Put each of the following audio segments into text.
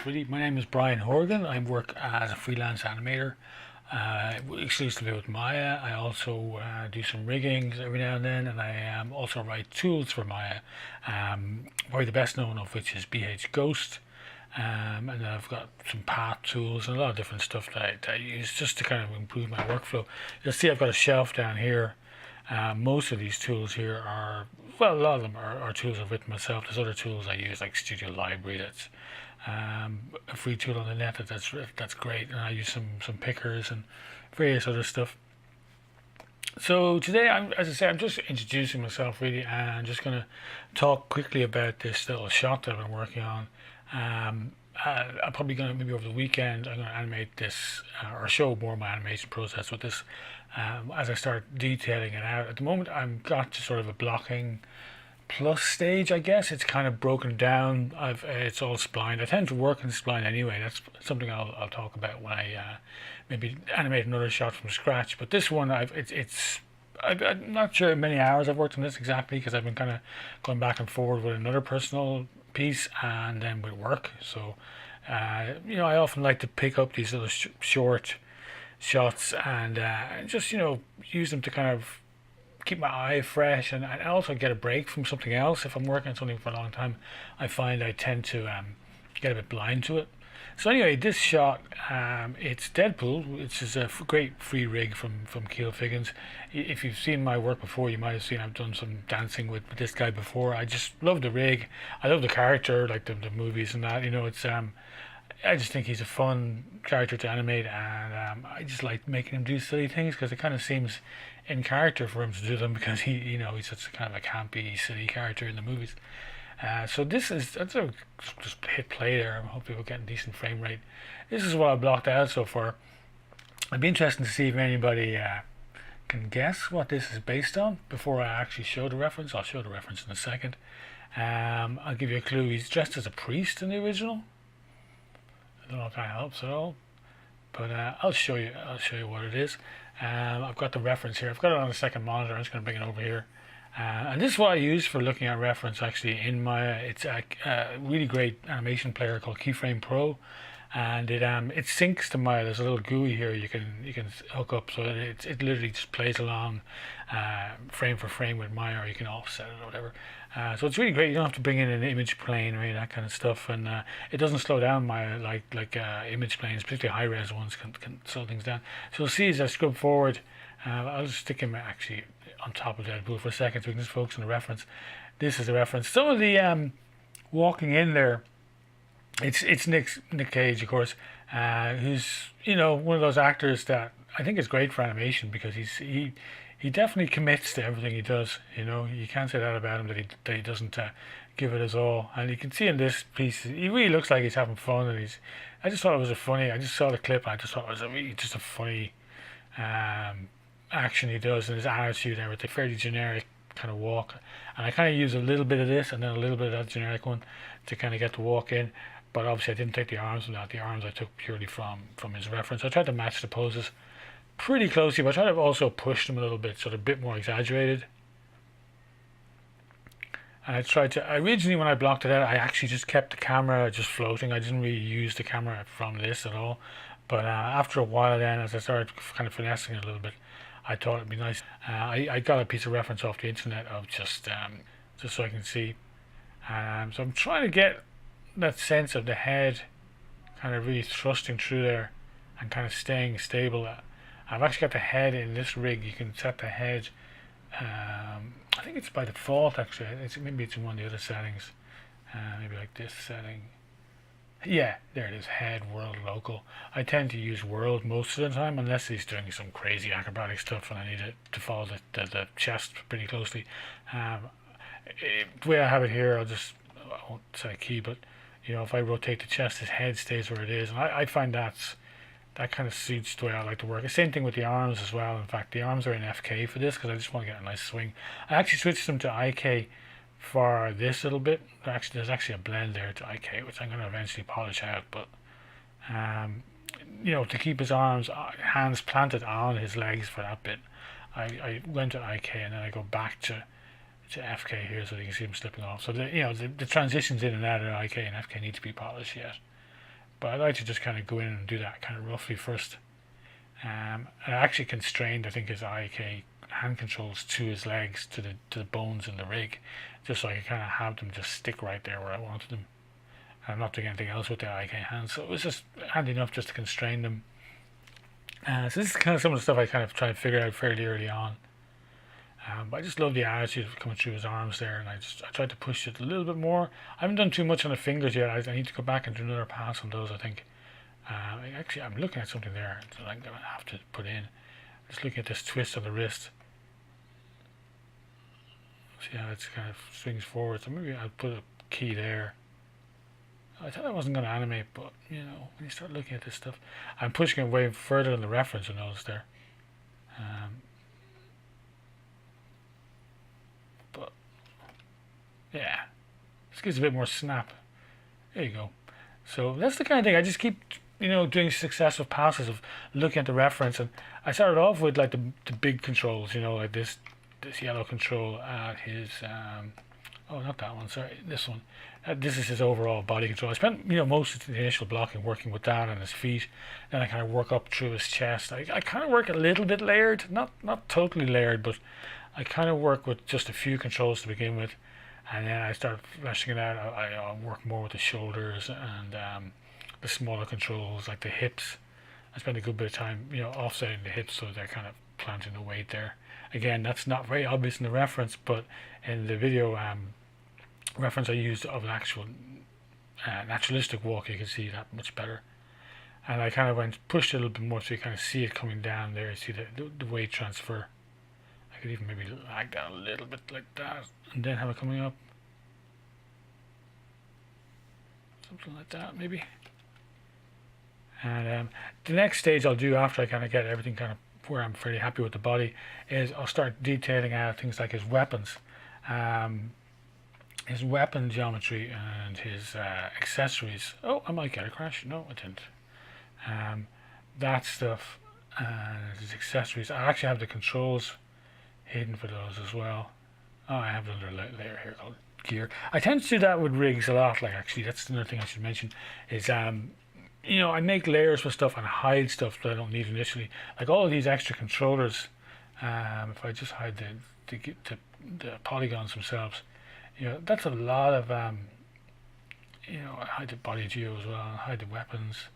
Really, my name is Brian Horgan. I work as a freelance animator, exclusively with Maya. I also do some riggings every now and then, and I also write tools for Maya. Probably the best known of which is BH Ghost. And then I've got some path tools and a lot of different stuff that I use just to kind of improve my workflow. You'll see I've got a shelf down here. Most of these tools here are, well, a lot of them are tools I've written myself. There's other tools I use like Studio Library. That's a free tool on the net that's great, and I use some pickers and various other stuff. So today, as I say, I'm just introducing myself really, and just going to talk quickly about this little shot that I've been working on. I'm probably going to, maybe over the weekend, I'm going to animate this or show more of my animation process with this as I start detailing it out. At the moment, I've got to sort of a blocking plus stage, I guess. It's kind of broken down. It's all splined. I tend to work in spline anyway. That's something I'll talk about when I maybe animate another shot from scratch. But this one, I'm not sure how many hours I've worked on this exactly, because I've been kind of going back and forward with another personal piece and then with work. So I often like to pick up these little short shots and just use them to kind of keep my eye fresh, and also get a break from something else. If I'm working on something for a long time, I find I tend to get a bit blind to it. So anyway, this shot, it's Deadpool, which is a great free rig from Keel Figgins. If you've seen my work before, you might have seen I've done some dancing with this guy before. I just love the rig. I love the character, like the movies and that. It's I just think he's a fun character to animate, and I just like making him do silly things because it kind of seems in character for him to do them, because he's such a kind of a campy, silly character in the movies. So just hit play there. I hope people get a decent frame rate. This is what I blocked out so far. It'd be interesting to see if anybody can guess what this is based on before I actually show the reference. I'll show the reference in a second. I'll give you a clue. He's dressed as a priest in the original. I don't know if that helps at all, but I'll show you. I'll show you what it is. I've got the reference here. I've got it on the second monitor. I'm just going to bring it over here. And this is what I use for looking at reference actually in Maya. It's a really great animation player called Keyframe Pro, and it syncs to Maya. There's a little GUI here you can hook up, so it literally just plays along frame for frame with Maya, or you can offset it or whatever. So it's really great. You don't have to bring in an image plane or any of that kind of stuff, and it doesn't slow down Maya like image planes, particularly high res ones can slow things down. So you'll see as I scrub forward, I'll just stick him actually on top of Deadpool for a second so we can just focus on the reference. This is the reference. Some of the walking in there, it's Nick Cage, of course, who's one of those actors that I think is great for animation, because he definitely commits to everything he does. You can't say that about him, that he doesn't give it his all. And you can see in this piece, he really looks like he's having fun, and I just thought it was I just saw the clip and I just thought it was just a funny action he does, and his attitude and everything. Fairly generic kind of walk, and I kind of use a little bit of this and then a little bit of that generic one to kind of get the walk in. But obviously I didn't take the arms from that. The arms I took purely from his reference. I tried to match the poses pretty closely, but I tried to also push them a little bit, so they're a bit more exaggerated. And I tried to, originally when I blocked it out, I actually just kept the camera just floating. I didn't really use the camera from this at all. But after a while then, as I started kind of finessing it a little bit, I thought it'd be nice. I got a piece of reference off the internet of just so I can see. So I'm trying to get that sense of the head kind of really thrusting through there and kind of staying stable. I've actually got the head in this rig. You can set the head. I think it's by default actually. Maybe it's in one of the other settings. Maybe like this setting. Yeah, there it is, head, world, local. I tend to use world most of the time, unless he's doing some crazy acrobatic stuff and I need it to follow the chest pretty closely. The way I have it here, I won't set a key, but if I rotate the chest, his head stays where it is. And I find that kind of suits the way I like to work. The same thing with the arms as well. In fact, the arms are in FK for this because I just want to get a nice swing. I actually switched them to IK for this little bit. There's actually a blend there to IK, which I'm going to eventually polish out, but to keep his hands planted on his legs for that bit, I went to IK, and then I go back to FK here so you can see him slipping off. So the transitions in and out of IK and FK need to be polished yet. but I like to just kind of go in and do that kind of roughly first. I actually constrained, I think, his IK hand controls to his legs, to the bones in the rig, just so I could kind of have them just stick right there where I wanted them. I'm not doing anything else with the IK hands, so it was just handy enough just to constrain them. So this is kind of some of the stuff I kind of tried to figure out fairly early on. But I just love the attitude coming through his arms there, and I tried to push it a little bit more. I haven't done too much on the fingers yet. I need to go back and do another pass on those, I think. Actually, I'm looking at something there that I'm going to have to put in. Just looking at this twist on the wrist. See how it kind of swings forward. So maybe I'll put a key there. I thought I wasn't going to animate, but you know, when you start looking at this stuff, I'm pushing it way further than the reference. I noticed there. But yeah, this gives a bit more snap. There you go. So that's the kind of thing I just keep, doing successive passes of looking at the reference. And I started off with like the big controls, like this yellow control at his oh, not that one, sorry, this one. This is his overall body control. I spent most of the initial blocking working with that on his feet. Then I kind of work up through his chest. I kind of work a little bit layered, not totally layered, but I kind of work with just a few controls to begin with, and then I start fleshing it out. I work more with the shoulders and the smaller controls like the hips. I spend a good bit of time offsetting the hips so they're kind of planting the weight there. Again, that's not very obvious in the reference, but in the video reference I used of an actual naturalistic walk, you can see that much better. And I kind of pushed it a little bit more so you kind of see it coming down there. You see the weight transfer. I could even maybe lag that a little bit like that, and then have it coming up. Something like that, maybe. And the next stage I'll do after I kind of get everything kind of where I'm fairly happy with the body is I'll start detailing out things like his weapons. His weapon geometry and his accessories. Oh, I might get a crash. No, I didn't. That stuff and his accessories. I actually have the controls hidden for those as well. Oh, I have another layer here called gear. I tend to do that with rigs a lot. Like, actually, that's another thing I should mention is I make layers for stuff and hide stuff that I don't need initially. Like all of these extra controllers. If I just hide the polygons themselves, that's a lot of I hide the body geo as well, hide the weapons.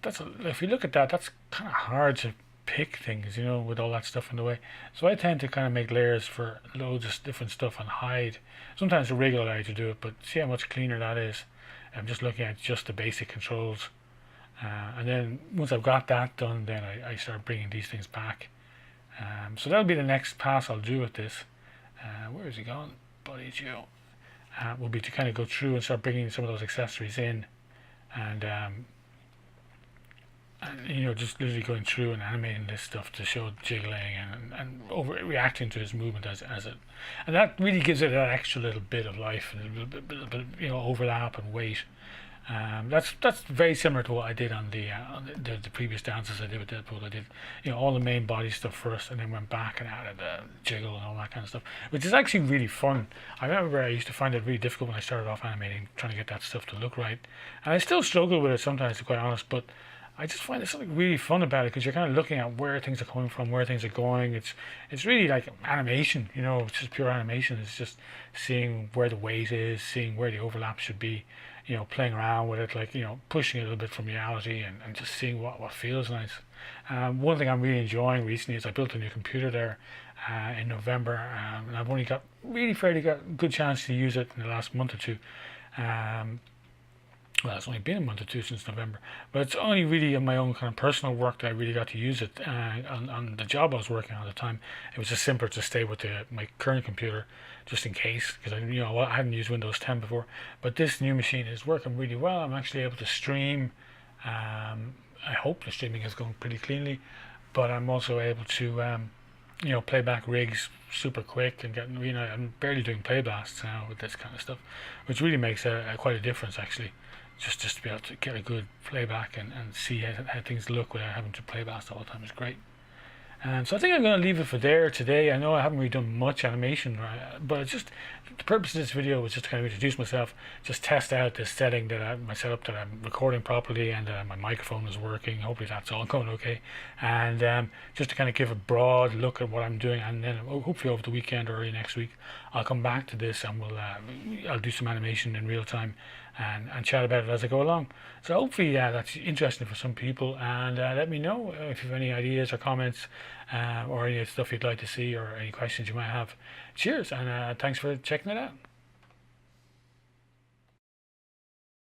If you look at that, that's kind of hard to pick things, with all that stuff in the way. So I tend to kind of make layers for loads of different stuff and hide. Sometimes the rig will allow you to do it, but see how much cleaner that is. I'm just looking at just the basic controls. And then once I've got that done, then I start bringing these things back. So that'll be the next pass I'll do with this. Where is he gone? Body geo. Will be to kind of go through and start bringing some of those accessories in, and just literally going through and animating this stuff to show jiggling and overreacting to his movement as it, and that really gives it that extra little bit of life and a little bit overlap and weight. That's very similar to what I did on the previous dances I did with Deadpool. I did all the main body stuff first, and then went back and added the jiggle and all that kind of stuff, which is actually really fun. I remember I used to find it really difficult when I started off animating, trying to get that stuff to look right, and I still struggle with it sometimes, to be quite honest. But I just find there's something really fun about it because you're kind of looking at where things are coming from, where things are going. It's really like animation, it's just pure animation. It's just seeing where the weight is, seeing where the overlap should be. Playing around with it, like, pushing it a little bit from reality and just seeing what feels nice. One thing I'm really enjoying recently is I built a new computer there in November, and I've only got a good chance to use it in the last month or two. Well, it's only been a month or two since November, but it's only really in my own kind of personal work that I really got to use it. On the job I was working on at the time, it was just simpler to stay with my current computer, just in case, because I hadn't used Windows 10 before. But this new machine is working really well. I'm actually able to stream. I hope the streaming is going pretty cleanly, but I'm also able to play back rigs super quick and get. I'm barely doing play blasts now with this kind of stuff, which really makes quite a difference actually. Just to be able to get a good playback and see how things look without having to play blast all the time is great. So I think I'm going to leave it for there today. I know I haven't really done much animation, right? But it's just the purpose of this video was just to kind of introduce myself, just test out this setting my setup, that I'm recording properly, and my microphone is working. Hopefully that's all going okay, and just to kind of give a broad look at what I'm doing, and then hopefully over the weekend or early next week I'll come back to this and I'll do some animation in real time and chat about it as I go along. So hopefully that's interesting for some people, and let me know if you have any ideas or comments, or any stuff you'd like to see, or any questions you might have. Cheers, and thanks for checking it out.